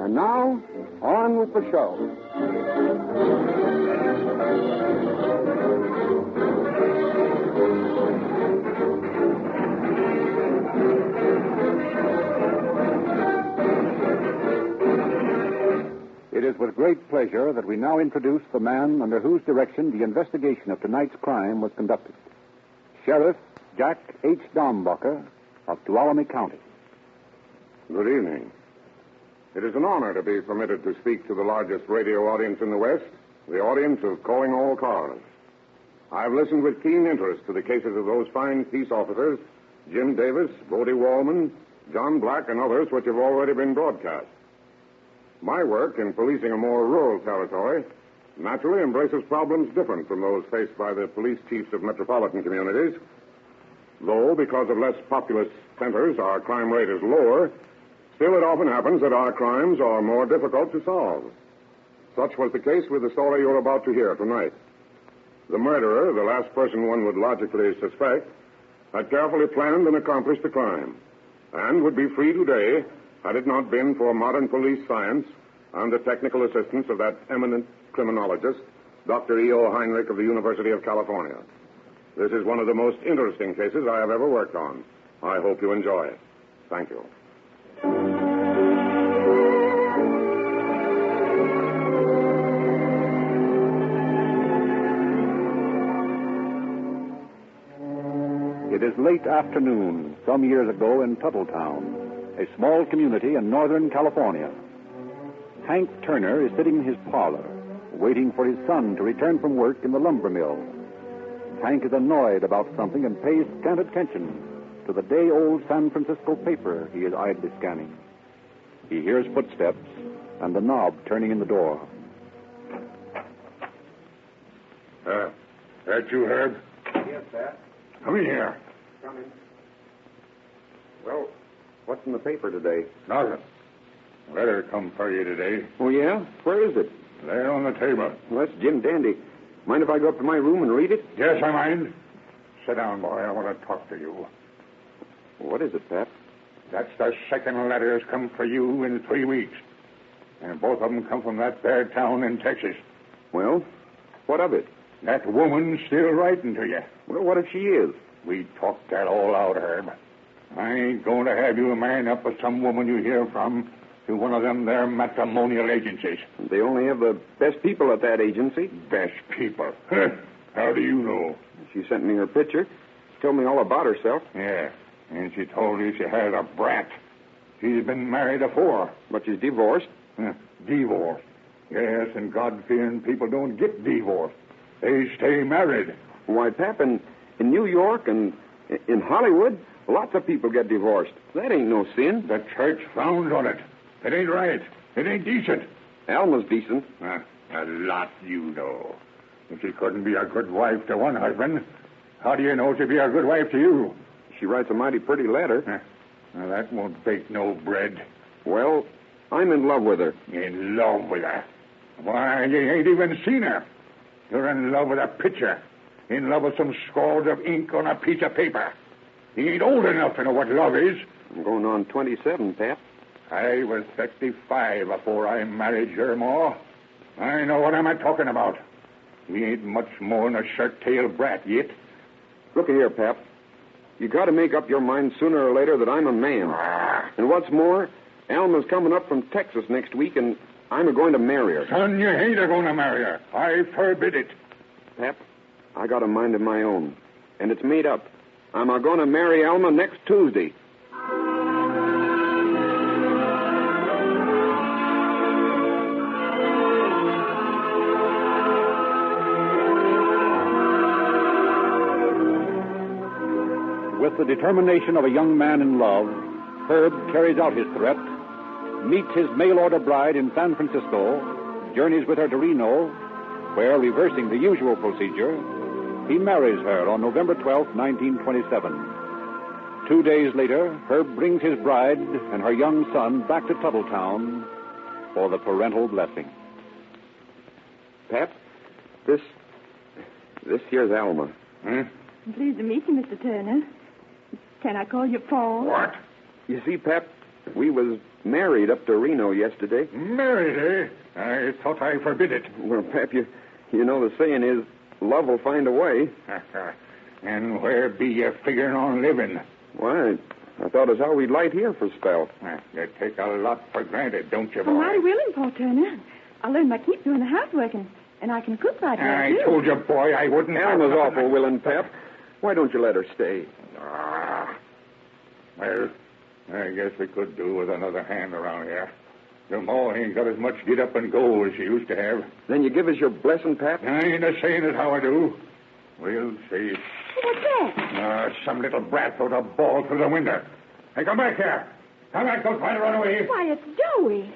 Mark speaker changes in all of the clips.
Speaker 1: And now, on with the show. It is with great pleasure that we now introduce the man under whose direction the investigation of tonight's crime was conducted. Sheriff Jack H. Dombacher of Tuolumne County.
Speaker 2: Good evening. It is an honor to be permitted to speak to the largest radio audience in the West, the audience of Calling All Cars. I've listened with keen interest to the cases of those fine peace officers, Jim Davis, Bodie Wallman, John Black, and others which have already been broadcast. My work in policing a more rural territory naturally embraces problems different from those faced by the police chiefs of metropolitan communities. Though, because of less populous centers, our crime rate is lower, still it often happens that our crimes are more difficult to solve. Such was the case with the story you're about to hear tonight. The murderer, the last person one would logically suspect, had carefully planned and accomplished the crime, and would be free today had it not been for modern police science and the technical assistance of that eminent criminologist, Dr. E.O. Heinrich of the University of California. This is one of the most interesting cases I have ever worked on. I hope you enjoy it. Thank you.
Speaker 1: It is late afternoon, some years ago in Tuttletown, a small community in northern California. Hank Turner is sitting in his parlor, waiting for his son to return from work in the lumber mill. Hank is annoyed about something and pays scant attention to the day-old San Francisco paper he is idly scanning. He hears footsteps and the knob turning in the door.
Speaker 2: That you, Herb?
Speaker 1: Yes, Pat.
Speaker 2: Come in here.
Speaker 1: Coming. Well, what's in the paper today?
Speaker 2: Nothing. Letter come for you today.
Speaker 1: Oh, yeah? Where is it?
Speaker 2: There on the table.
Speaker 1: Well, that's Jim Dandy. Mind if I go up to my room and read it?
Speaker 2: Yes, I mind. Sit down, boy. I want to talk to you.
Speaker 1: What is it, Pat?
Speaker 2: That's the second letter that's come for you in 3 weeks. And both of them come from that there town in Texas.
Speaker 1: Well, what of it?
Speaker 2: That woman's still writing to you.
Speaker 1: Well, what if she is?
Speaker 2: We talked that all out, Herb. I ain't going to have you man up with some woman you hear from to one of them there matrimonial agencies.
Speaker 1: They only have the best people at that agency.
Speaker 2: Best people? How do you know?
Speaker 1: She sent me her picture. Told me all about herself.
Speaker 2: Yeah, and she told you she had a brat. She's been married afore.
Speaker 1: But she's divorced.
Speaker 2: Divorced. Yes, and God-fearing people don't get divorced. They stay married.
Speaker 1: Why, Pap, in New York and in Hollywood, lots of people get divorced. That ain't no sin.
Speaker 2: The church frowns on it. It ain't right. It ain't decent.
Speaker 1: Alma's decent.
Speaker 2: A lot you know. If she couldn't be a good wife to one husband, how do you know she'd be a good wife to you?
Speaker 1: She writes a mighty pretty letter.
Speaker 2: Now, that won't bake no bread.
Speaker 1: Well, I'm in love with her.
Speaker 2: In love with her? Why, you ain't even seen her. You're in love with a picture. In love with some scrawls of ink on a piece of paper. You ain't old enough to know what love is.
Speaker 1: I'm going on 27, Pat.
Speaker 2: I was 35 before I married your ma. I know what I'm talking about. You ain't much more than a shirt-tailed brat yet.
Speaker 1: Look here, Pap. You got to make up your mind sooner or later that I'm a man. And what's more, Alma's coming up from Texas next week, and I'm going to marry her.
Speaker 2: Son, you ain't going to marry her. I forbid it.
Speaker 1: Pap, I got a mind of my own, and it's made up. I'm going to marry Alma next Tuesday. With the determination of a young man in love, Herb carries out his threat, meets his mail-order bride in San Francisco, journeys with her to Reno, where, reversing the usual procedure, he marries her on November 12th, 1927. 2 days later, Herb brings his bride and her young son back to Tuttletown for the parental blessing. Pap, this here's Alma.
Speaker 3: I'm pleased to meet you, Mr. Turner. Can I call you Paul?
Speaker 2: What?
Speaker 1: You see, Pap,
Speaker 3: We was married up to Reno yesterday.
Speaker 4: Married, eh? I thought I forbid it.
Speaker 3: Well, Pap, you know the saying is, love will find a way.
Speaker 4: And where be you figuring on living?
Speaker 3: Why, I thought as how we'd light here for a spell.
Speaker 4: You take a lot for granted, don't you, boy?
Speaker 5: I'm mighty willing, Paul Turner. I learned my keep doing the housework, and I can cook right well,
Speaker 4: I
Speaker 5: too.
Speaker 4: told you, boy, I wouldn't.
Speaker 3: Alma's awful willing, Pap. Why don't you let her stay?
Speaker 4: Well, I guess we could do with another hand around here. Your ma ain't got as much get up and go as she used to have.
Speaker 3: Then you give us your blessing, Pap?
Speaker 4: I ain't a-saying it how I do. We'll see.
Speaker 5: What's that?
Speaker 4: Some little brat throwed a ball through the window. Hey, come back here. Come back, don't try to run away.
Speaker 5: Why, it's Joey.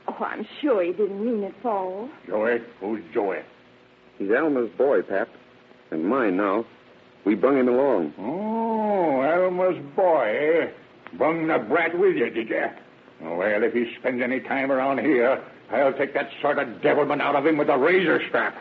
Speaker 5: Oh, I'm sure he didn't mean it, Paul.
Speaker 4: Joey? Who's Joey?
Speaker 3: He's Alma's boy, Pap. And mine now. We brung him along.
Speaker 4: Oh, Alma's boy, eh? Brung the brat with you, did you? Well, if he spends any time around here, I'll take that sort of devilment out of him with a razor strap.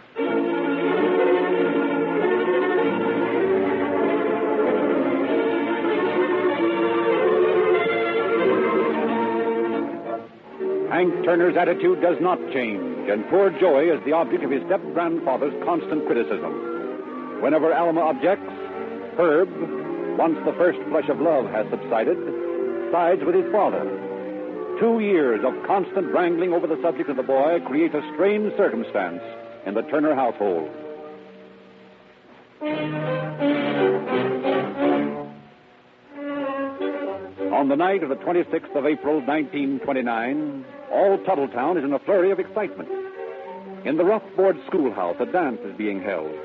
Speaker 1: Hank Turner's attitude does not change, and poor Joey is the object of his step-grandfather's constant criticism. Whenever Alma objects, Herb, once the first flush of love has subsided, sides with his father. 2 years of constant wrangling over the subject of the boy create a strange circumstance in the Turner household. On the night of the 26th of April, 1929, all Tuttletown is in a flurry of excitement. In the rough board schoolhouse, a dance is being held.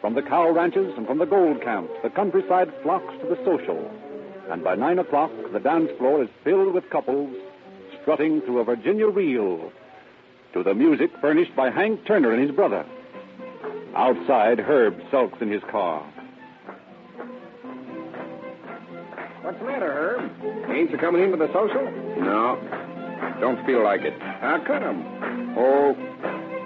Speaker 1: From the cow ranches and from the gold camps, the countryside flocks to the social. And by 9 o'clock, the dance floor is filled with couples strutting through a Virginia reel to the music furnished by Hank Turner and his brother. Outside, Herb sulks in his car.
Speaker 6: What's the matter, Herb? Ain't you coming in with the social?
Speaker 3: No, don't feel like it.
Speaker 6: How come?
Speaker 3: Oh,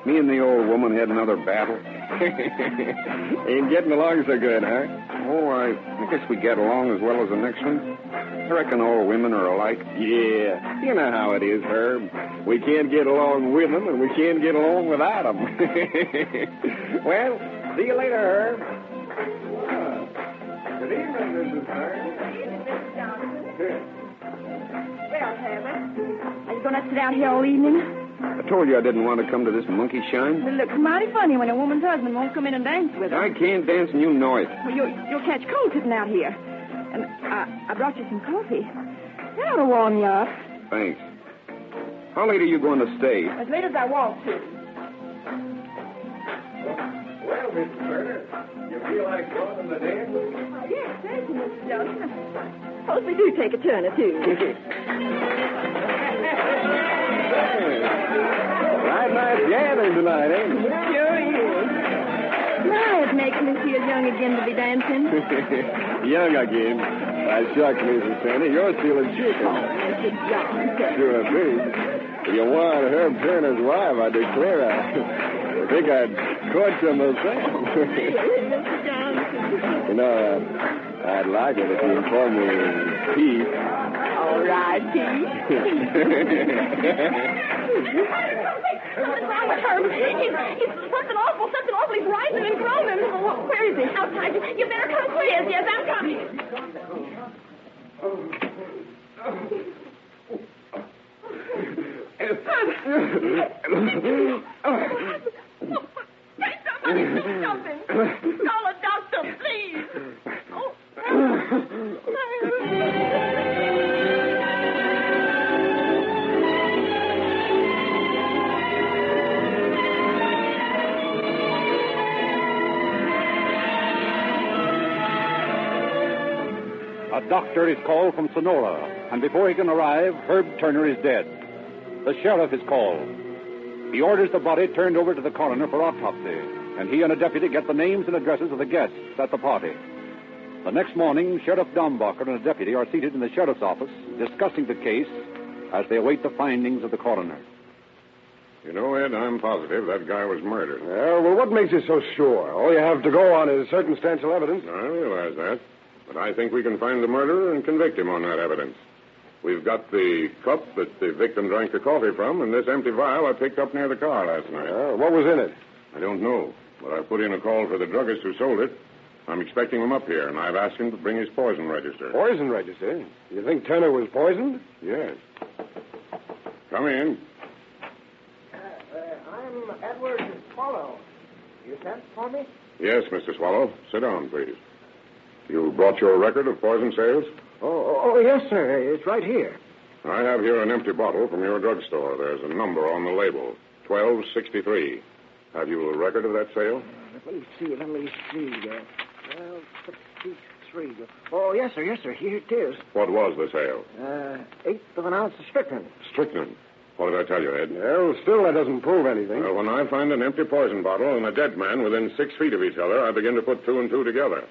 Speaker 3: me and the old woman had another battle.
Speaker 6: Ain't getting along so good, huh?
Speaker 3: Oh, I guess we get along as well as the next one. I reckon all women are alike.
Speaker 6: Yeah, you know how it is, Herb. We can't get along with them, and we can't get along without them. Well, see you later, Herb. Good evening, Mrs. Herb.
Speaker 5: Well, Herbert, are you going to sit down here all evening?
Speaker 3: I told you I didn't want to come to this monkey shine.
Speaker 5: It looks mighty funny when a woman's husband won't come in and dance with her.
Speaker 3: I can't dance, and you know it.
Speaker 5: Well, you'll catch cold sitting out here. And I brought you some coffee. That ought to warm you up.
Speaker 3: Thanks. How late are you going to stay?
Speaker 5: As late as I want to.
Speaker 6: Well, Mr. Turner, you feel like going to the dance?
Speaker 5: Oh, yes, thank you, Mr. Johnson. Suppose we do take a turn or two.
Speaker 6: Right nice gathering tonight, ain't it?
Speaker 5: Sure is. My, it's making me feel young again to be dancing.
Speaker 6: Young again. I shucks, Mrs. Turner. You're feeling chicken.
Speaker 5: Oh, Mr. Johnson.
Speaker 6: Sure thing. If you want Herb Turner's wife, I declare I think I'd court you myself.
Speaker 5: Mr. Johnson.
Speaker 6: You know, I'd like it if you call me Pete.
Speaker 5: All right, Pete. Something's wrong with Herb. He's something awful. He's rising and groaning. Oh, where is he? Outside. You better come quick. Yes, I'm coming. Somebody stop him. Call a doctor, please.
Speaker 1: A doctor is called from Sonora, and before he can arrive, Herb Turner is dead. The sheriff is called. He orders the body turned over to the coroner for autopsy, and he and a deputy get the names and addresses of the guests at the party. The next morning, Sheriff Dombacher and a deputy are seated in the sheriff's office discussing the case as they await the findings of the coroner.
Speaker 2: You know, Ed, I'm positive that guy was murdered.
Speaker 6: Well, what makes you so sure? All you have to go on is circumstantial evidence.
Speaker 2: I realize that. But I think we can find the murderer and convict him on that evidence. We've got the cup that the victim drank the coffee from, and this empty vial I picked up near the car last night.
Speaker 6: What was in it?
Speaker 2: I don't know, but I put in a call for the druggist who sold it. I'm expecting him up here, and I've asked him to bring his poison register.
Speaker 6: Poison register? You think Turner was poisoned?
Speaker 2: Yes. Come in.
Speaker 7: I'm Edward Swallow. You sent for me?
Speaker 2: Yes, Mr. Swallow. Sit down, please. You brought your record of poison sales?
Speaker 7: Oh, yes, sir. It's right here.
Speaker 2: I have here an empty bottle from your drugstore. There's a number on the label, 1263. Have you a record of that sale?
Speaker 7: Let me see. 1263. Oh, yes, sir. Here it is.
Speaker 2: What was the sale?
Speaker 7: 1/8 of an ounce of strychnine.
Speaker 2: Strychnine. What did I tell you, Ed?
Speaker 6: Well, still that doesn't prove anything.
Speaker 2: Well, when I find an empty poison bottle and a dead man within 6 feet of each other, I begin to put two and two together.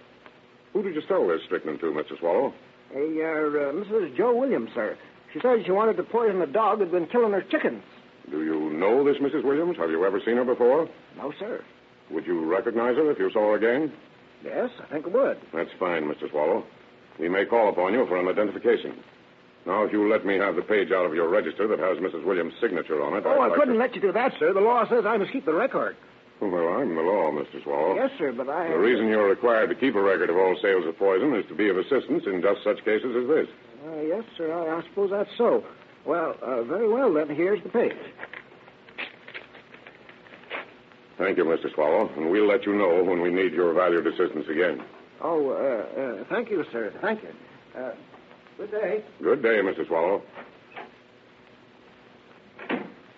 Speaker 2: Who did you sell this strychnine to, Mr. Swallow?
Speaker 7: Mrs. Joe Williams, sir. She said she wanted to poison a dog that'd been killing her chickens.
Speaker 2: Do you know this Mrs. Williams? Have you ever seen her before?
Speaker 7: No, sir.
Speaker 2: Would you recognize her if you saw her again?
Speaker 7: Yes, I think I would.
Speaker 2: That's fine, Mr. Swallow. We may call upon you for an identification. Now, if you'll let me have the page out of your register that has Mrs. Williams' signature on it...
Speaker 7: I couldn't let you do that, sir. The law says I must keep the record.
Speaker 2: Well, I'm the law, Mr. Swallow.
Speaker 7: Yes, sir, but I...
Speaker 2: The reason you're required to keep a record of all sales of poison is to be of assistance in just such cases as this.
Speaker 7: Yes, sir, I suppose that's so. Well, very well, then. Here's the page.
Speaker 2: Thank you, Mr. Swallow, and we'll let you know when we need your valued assistance again.
Speaker 7: Thank you, sir. Thank you. Good day.
Speaker 2: Good day, Mr. Swallow.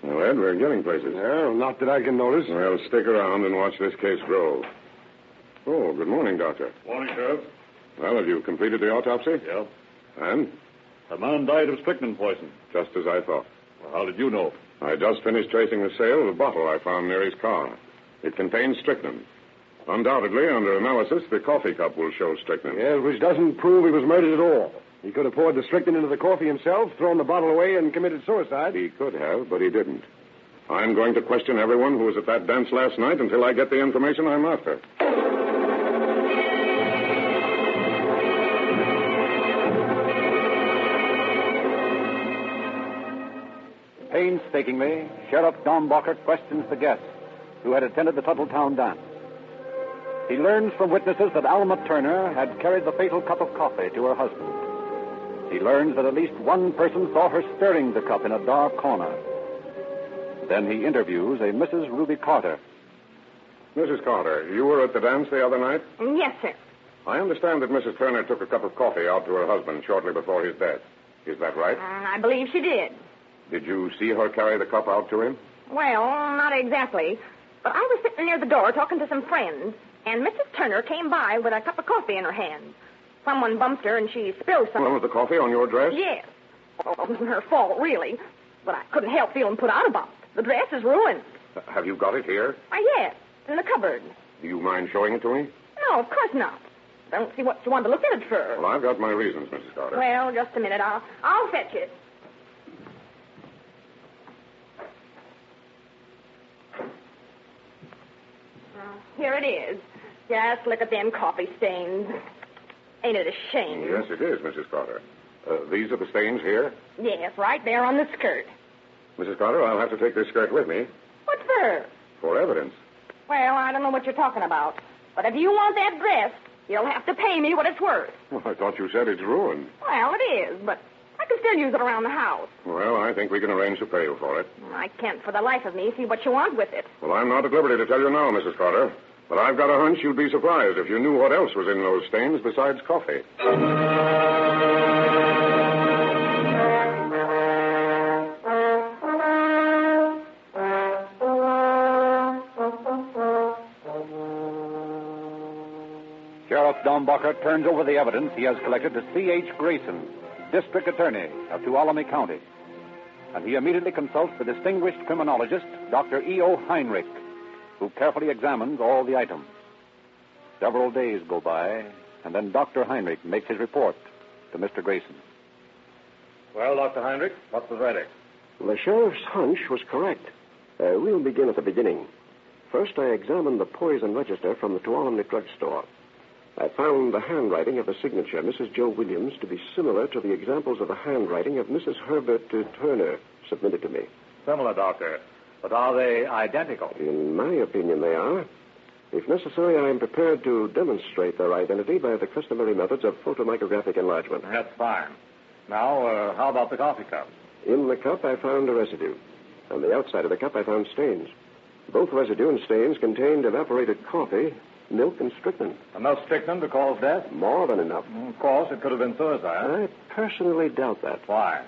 Speaker 2: Well, Ed, we're getting places.
Speaker 6: Well, not that I can notice.
Speaker 2: Well, stick around and watch this case grow. Oh, good morning, Doctor.
Speaker 8: Morning, Sheriff.
Speaker 2: Well, have you completed the autopsy?
Speaker 8: Yeah.
Speaker 2: And?
Speaker 8: The man died of strychnine poison.
Speaker 2: Just as I thought.
Speaker 8: Well, how did you know?
Speaker 2: I just finished tracing the sale of the bottle I found near his car. It contains strychnine. Undoubtedly, under analysis, the coffee cup will show strychnine.
Speaker 6: Yes, which doesn't prove he was murdered at all. He could have poured the strychnine into the coffee himself, thrown the bottle away, and committed suicide.
Speaker 2: He could have, but he didn't. I'm going to question everyone who was at that dance last night until I get the information I'm after.
Speaker 1: Painstakingly, Sheriff Dombacher questions the guests who had attended the Tuttletown dance. He learns from witnesses that Alma Turner had carried the fatal cup of coffee to her husband. He learns that at least one person saw her stirring the cup in a dark corner. Then he interviews a Mrs. Ruby Carter.
Speaker 2: Mrs. Carter, you were at the dance the other night?
Speaker 5: Yes, sir.
Speaker 2: I understand that Mrs. Turner took a cup of coffee out to her husband shortly before his death. Is that right?
Speaker 5: I believe she did.
Speaker 2: Did you see her carry the cup out to him?
Speaker 5: Well, not exactly. But I was sitting near the door talking to some friends, and Mrs. Turner came by with a cup of coffee in her hand. Someone bumped her, and she spilled some.
Speaker 2: Well, was the coffee on your dress?
Speaker 5: Yes. Well, it wasn't her fault, really. But I couldn't help feeling put out about it. The dress is ruined.
Speaker 2: Have you got it here?
Speaker 5: Yes, in the cupboard.
Speaker 2: Do you mind showing it to me?
Speaker 5: No, of course not. I don't see what you wanted to look at it for.
Speaker 2: Well, I've got my reasons, Mrs. Carter.
Speaker 5: Well, just a minute. I'll fetch it. Here it is. Just look at them coffee stains. Ain't it a shame?
Speaker 2: Yes, it is, Mrs. Carter. These are the stains here?
Speaker 5: Yes, right there on the skirt.
Speaker 2: Mrs. Carter, I'll have to take this skirt with me.
Speaker 5: What for?
Speaker 2: For evidence.
Speaker 5: Well, I don't know what you're talking about. But if you want that dress, you'll have to pay me what it's worth.
Speaker 2: Well, I thought you said it's ruined.
Speaker 5: Well, it is, but I can still use it around the house.
Speaker 2: Well, I think we can arrange to pay you for it.
Speaker 5: I can't for the life of me see what you want with it.
Speaker 2: Well, I'm not at liberty to tell you now, Mrs. Carter. But I've got a hunch you'd be surprised if you knew what else was in those stains besides coffee.
Speaker 1: Sheriff Dombacher turns over the evidence he has collected to C.H. Grayson, District Attorney of Tuolumne County. And he immediately consults the distinguished criminologist, Dr. E.O. Heinrich, who carefully examines all the items. Several days go by, and then Dr. Heinrich makes his report to Mr. Grayson.
Speaker 8: Well, Dr. Heinrich, what's the verdict?
Speaker 9: The sheriff's hunch was correct. We'll begin at the beginning. First, I examined the poison register from the Tuolumne drugstore. I found the handwriting of the signature, Mrs. Joe Williams, to be similar to the examples of the handwriting of Mrs. Herbert Turner submitted to me.
Speaker 8: Similar, Doctor. But are they identical?
Speaker 9: In my opinion, they are. If necessary, I am prepared to demonstrate their identity by the customary methods of photomicrographic enlargement.
Speaker 8: That's fine. Now, how about the coffee cup?
Speaker 9: In the cup, I found a residue. On the outside of the cup, I found stains. Both residue and stains contained evaporated coffee, milk, and strychnine.
Speaker 8: Enough strychnine to cause death?
Speaker 9: More than enough.
Speaker 8: Of course, it could have been suicide.
Speaker 9: I personally doubt that.
Speaker 8: Why?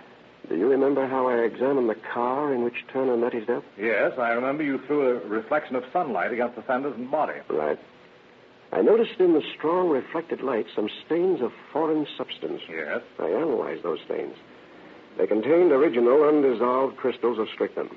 Speaker 9: Do you remember how I examined the car in which Turner met his death?
Speaker 8: Yes, I remember you threw a reflection of sunlight against the fenders and body.
Speaker 9: Right. I noticed in the strong reflected light some stains of foreign substance.
Speaker 8: Yes?
Speaker 9: I analyzed those stains. They contained original undissolved crystals of strychnine.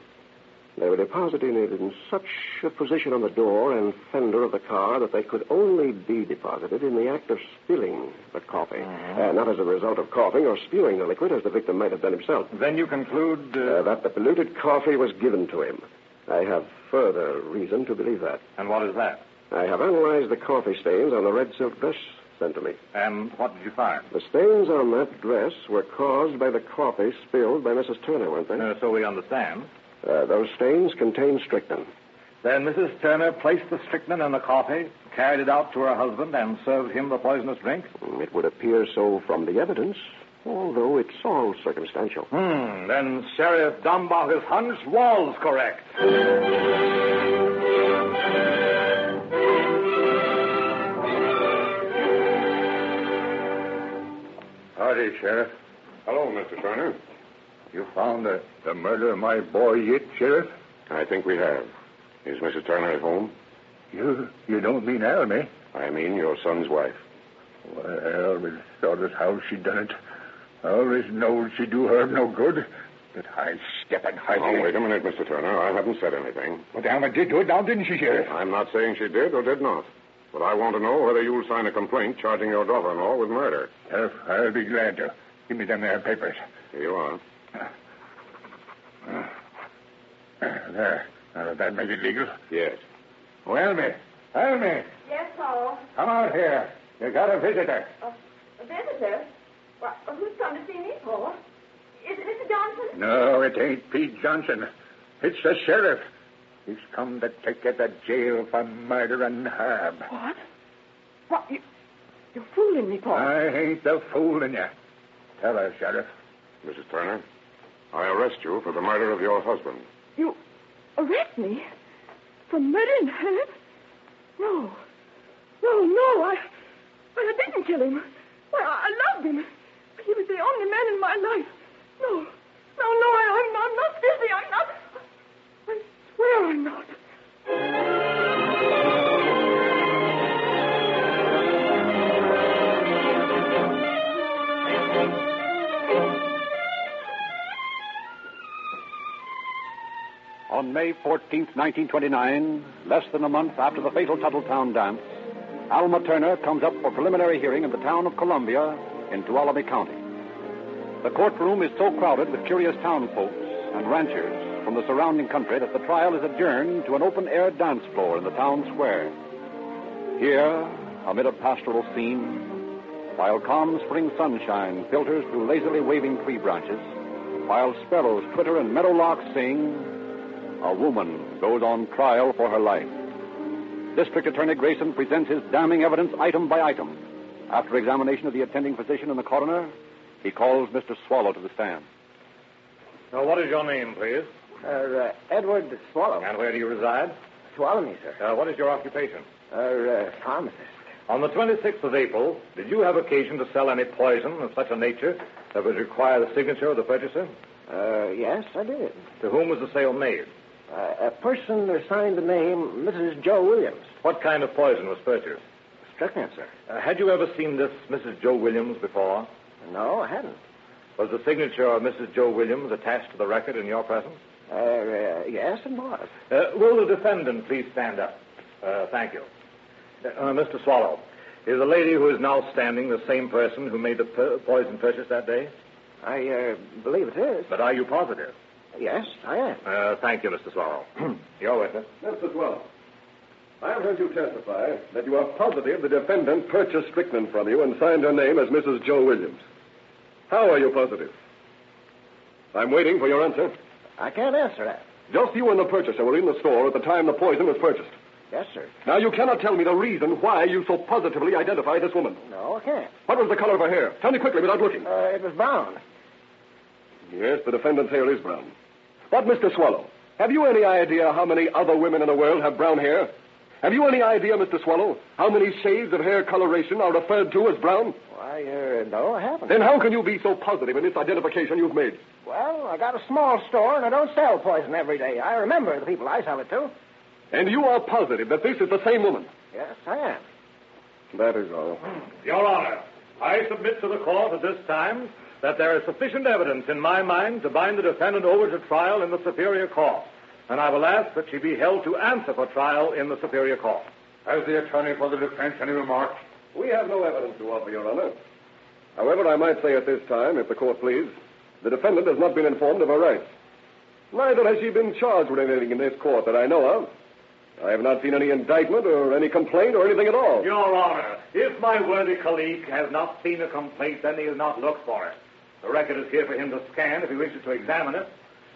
Speaker 9: They were deposited in such a position on the door and fender of the car that they could only be deposited in the act of spilling the coffee. Not as a result of coughing or spewing the liquid, as the victim might have done himself.
Speaker 8: Then you conclude...
Speaker 9: that the polluted coffee was given to him. I have further reason to believe that.
Speaker 8: And what is that?
Speaker 9: I have analyzed the coffee stains on the red silk dress sent to me.
Speaker 8: And what did you find?
Speaker 9: The stains on that dress were caused by the coffee spilled by Mrs. Turner, weren't they?
Speaker 8: So we understand.
Speaker 9: Those stains contain strychnine.
Speaker 8: Then Mrs. Turner placed the strychnine in the coffee, carried it out to her husband, and served him the poisonous drink?
Speaker 9: It would appear so from the evidence, although it's all circumstantial.
Speaker 8: Then Sheriff Dumbacher's hunch was correct.
Speaker 4: Howdy, Sheriff.
Speaker 2: Hello, Mr. Turner.
Speaker 4: You found the murder of my boy yet, Sheriff?
Speaker 2: I think we have. Is Mrs. Turner at home?
Speaker 4: You don't mean Almy?
Speaker 2: I mean your son's wife.
Speaker 4: Well, I always thought as how she done it. I always knowed she'd do her no good. But I step and hide.
Speaker 2: Oh, wait a minute, Mr. Turner. I haven't said anything.
Speaker 4: But Alma did do it now, didn't she, Sheriff?
Speaker 2: I'm not saying she did or did not. But I want to know whether you'll sign a complaint charging your daughter-in-law with murder.
Speaker 4: Sheriff, I'll be glad to. Give me them there papers.
Speaker 2: Here you are.
Speaker 4: There. Now, does that make it legal?
Speaker 2: Yes.
Speaker 4: Oh, Almy.
Speaker 5: Yes, Paul.
Speaker 4: Come out here. You got a visitor.
Speaker 5: A visitor? Well, who's come to see me, Paul? Is it Mr. Johnson?
Speaker 4: No, it ain't Pete Johnson. It's the sheriff. He's come to take you to jail for murder and harm.
Speaker 5: What? What? You're fooling me, Paul.
Speaker 4: I ain't the fooling you. Tell her, Sheriff.
Speaker 2: Mrs. Turner, I arrest you for the murder of your husband.
Speaker 5: You arrest me? For murdering Herb? No. I didn't kill him. Why, I loved him. He was the only man in my life. No, I'm not guilty. I'm not. I swear I'm not.
Speaker 1: On May 14th, 1929, less than a month after the fatal Tuttletown dance, Alma Turner comes up for preliminary hearing in the town of Columbia in Tuolumne County. The courtroom is so crowded with curious townfolks and ranchers from the surrounding country that the trial is adjourned to an open-air dance floor in the town square. Here, amid a pastoral scene, while calm spring sunshine filters through lazily waving tree branches, while sparrows twitter and meadowlarks sing, a woman goes on trial for her life. District Attorney Grayson presents his damning evidence item by item. After examination of the attending physician and the coroner, he calls Mr. Swallow to the stand.
Speaker 8: Now, what is your name, please?
Speaker 7: Edward Swallow.
Speaker 8: And where do you reside?
Speaker 7: Tuolumne, sir.
Speaker 8: What is your occupation?
Speaker 7: Pharmacist.
Speaker 8: On the 26th of April, did you have occasion to sell any poison of such a nature that would require the signature of the purchaser?
Speaker 7: Yes, I did.
Speaker 8: To whom was the sale made?
Speaker 7: A person signed the name Mrs. Joe Williams.
Speaker 8: What kind of poison was purchased?
Speaker 7: Strychnine, sir.
Speaker 8: Had you ever seen this Mrs. Joe Williams before?
Speaker 7: No, I hadn't.
Speaker 8: Was the signature of Mrs. Joe Williams attached to the record in your presence?
Speaker 7: Yes, it was.
Speaker 8: Will the defendant please stand up? Thank you. Mr. Swallow, is the lady who is now standing the same person who made the poison purchase that day?
Speaker 7: I believe it is.
Speaker 8: But are you positive?
Speaker 7: Yes, I am.
Speaker 8: Thank you, Mr. Swallow. Your witness.
Speaker 3: Mr. Swallow.
Speaker 10: I've heard you testify that you are positive the defendant purchased strychnine from you and signed her name as Mrs. Joe Williams. How are you positive? I'm waiting for your answer.
Speaker 7: I can't answer that.
Speaker 10: Just you and the purchaser were in the store at the time the poison was purchased.
Speaker 7: Yes, sir.
Speaker 10: Now, you cannot tell me the reason why you so positively identify this woman.
Speaker 7: No, I can't.
Speaker 10: What was the color of her hair? Tell me quickly without looking.
Speaker 7: It was brown.
Speaker 10: Yes, the defendant's hair is brown. But, Mr. Swallow, have you any idea how many other women in the world have brown hair? Have you any idea, Mr. Swallow, how many shades of hair coloration are referred to as brown?
Speaker 7: Why, no, I haven't.
Speaker 10: Then how can you be so positive in this identification you've made?
Speaker 7: Well, I got a small store, and I don't sell poison every day. I remember the people I sell it to.
Speaker 10: And you are positive that this is the same woman?
Speaker 7: Yes, I am.
Speaker 10: That is all.
Speaker 8: Your Honor, I submit to the court at this time that there is sufficient evidence in my mind to bind the defendant over to trial in the Superior Court, and I will ask that she be held to answer for trial in the Superior Court.
Speaker 4: Has the attorney for the defense any remarks?
Speaker 10: We have no evidence to offer, Your Honor. However, I might say at this time, if the court please, the defendant has not been informed of her rights. Neither has she been charged with anything in this court that I know of. I have not seen any indictment or any complaint or anything at all.
Speaker 8: Your Honor, if my worthy colleague has not seen a complaint, then he has not looked for it. The record is here for him to scan if he wishes to examine it.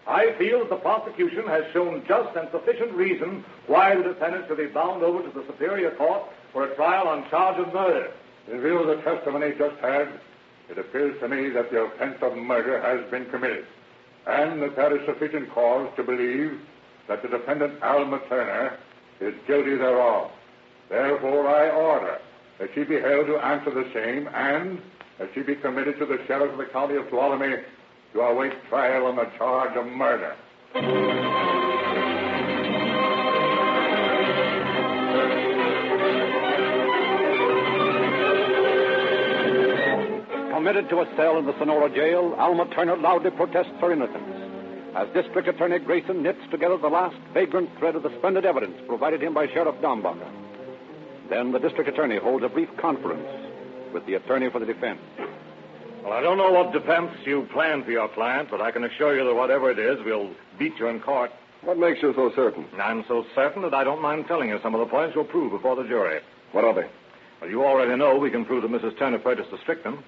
Speaker 8: I feel that the prosecution has shown just and sufficient reason why the defendant should be bound over to the Superior Court for a trial on charge of murder.
Speaker 4: In view of the testimony just had, it appears to me that the offense of murder has been committed, and that there is sufficient cause to believe that the defendant, Alma Turner, is guilty thereof. Therefore, I order that she be held to answer the same, and that she be committed to the sheriff of the county of Tuolumne to await trial on the charge of murder.
Speaker 1: Committed to a cell in the Sonora jail, Alma Turner loudly protests her innocence. As District Attorney Grayson knits together the last vagrant thread of the splendid evidence provided him by Sheriff Dombacher. Then the District Attorney holds a brief conference with the attorney for the defense.
Speaker 8: Well, I don't know what defense you plan for your client, but I can assure you that whatever it is, we'll beat you in court.
Speaker 10: What makes you so certain?
Speaker 8: I'm so certain that I don't mind telling you some of the points you'll prove before the jury.
Speaker 10: What are they?
Speaker 8: Well, you already know we can prove that Mrs. Turner purchased the strychnine.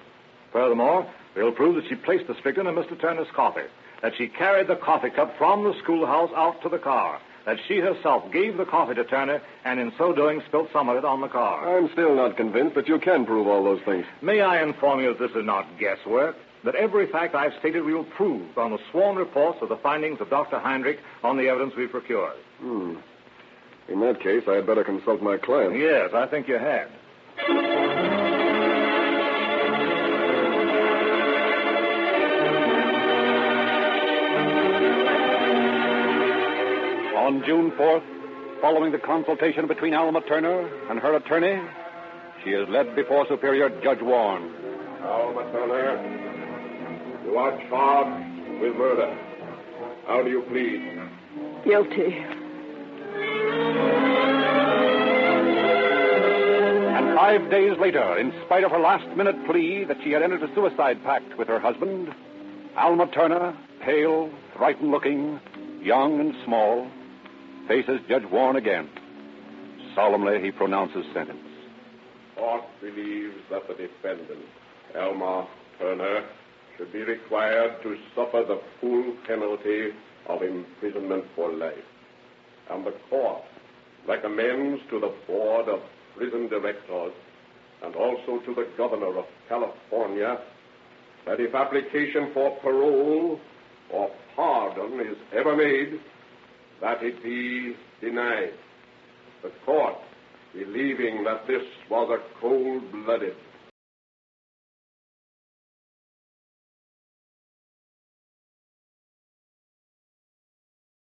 Speaker 8: Furthermore, we'll prove that she placed the strychnine in Mr. Turner's coffee, that she carried the coffee cup from the schoolhouse out to the car, that she herself gave the coffee to Turner, and in so doing spilt some of it on the car.
Speaker 10: I'm still not convinced that you can prove all those things.
Speaker 8: May I inform you that this is not guesswork, that every fact I've stated we will prove on the sworn reports of the findings of Dr. Heinrich on the evidence we've procured.
Speaker 10: In that case, I had better consult my client.
Speaker 8: Yes, I think you had.
Speaker 1: On June 4th, following the consultation between Alma Turner and her attorney, she is led before Superior Judge Warren.
Speaker 2: Alma Turner, you are charged with murder. How do you plead?
Speaker 5: Guilty.
Speaker 1: And 5 days later, in spite of her last-minute plea that she had entered a suicide pact with her husband, Alma Turner, pale, frightened-looking, young and small, faces Judge Warren again. Solemnly, he pronounces sentence.
Speaker 2: Court believes that the defendant, Alma Turner, should be required to suffer the full penalty of imprisonment for life. And the court recommends to the Board of Prison Directors and also to the Governor of California that if application for parole or pardon is ever made, that it be denied. The court, believing that this was a cold-blooded